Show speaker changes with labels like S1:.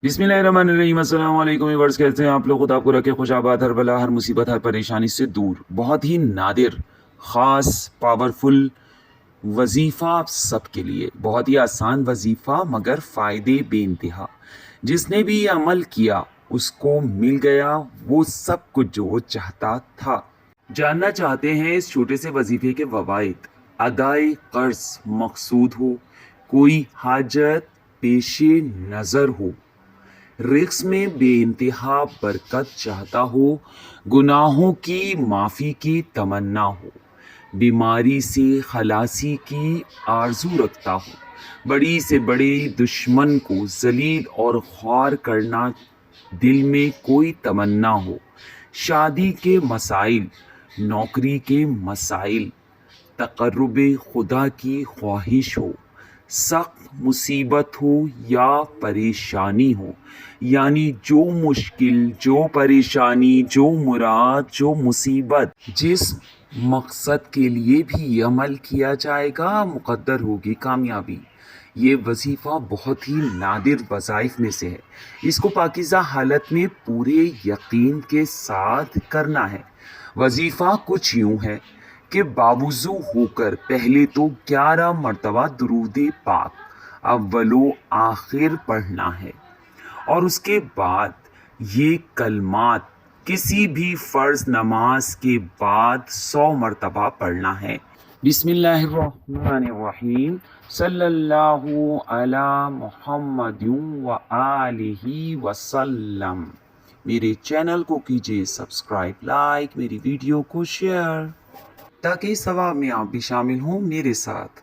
S1: बिस्मिल्लाहिर्रहमानिर्रहीम। अस्सलाम वालेकुम व्यूअर्स, कैसे हैं आप लोग? खुदा आपको रखे खुश आबाद, हर बला, हर मुसीबत, हर परेशानी से दूर। बहुत ही नादिर, ख़ास, पावरफुल वजीफ़ा सबके लिए, बहुत ही आसान वजीफ़ा मगर फ़ायदे बेइंतहा। जिसने भी ये अमल किया उसको मिल गया वो सब कुछ जो वो चाहता था। जानना चाहते हैं इस छोटे से वजीफ़े के फ़वाइद। अदाए कर्ज मकसूद हो, कोई हाजत पेशे नज़र हो, रिस्क में बेइंतहा बरकत चाहता हो, गुनाहों की माफ़ी की तमन्ना हो, बीमारी से खलासी की आरजू रखता हो, बड़ी से बड़े दुश्मन को जलील और ख्वार करना दिल में कोई तमन्ना हो, शादी के मसाइल, नौकरी के मसाइल, तकर्रुब खुदा की ख्वाहिश हो, सख्त मुसीबत हो या परेशानी हो, यानी जो मुश्किल, जो परेशानी, जो मुराद, जो मुसीबत, जिस मकसद के लिए भी अमल किया जाएगा मुक़द्दर होगी कामयाबी। ये वजीफ़ा बहुत ही नादिर वज़ाइफ में से है। इसको पाकीज़ा हालत में पूरे यकीन के साथ करना है। वजीफ़ा कुछ यूँ है कि बावुज़ू होकर पहले तो 11 मरतबा दुरूद पाक अव्वलो आखिर पढ़ना है और उसके बाद ये कलमात किसी भी फ़र्ज़ नमाज के बाद 100 मरतबा पढ़ना है। बिस्मिल्लाहिर्रहमानिर्रहीम, सल्लल्लाहु अला मुहम्मदिन व आलिहि वसल्लम। मेरे चैनल को कीजिए सब्सक्राइब, लाइक, मेरी वीडियो को शेयर, ताकि इस सवाब में आप भी शामिल हों मेरे साथ।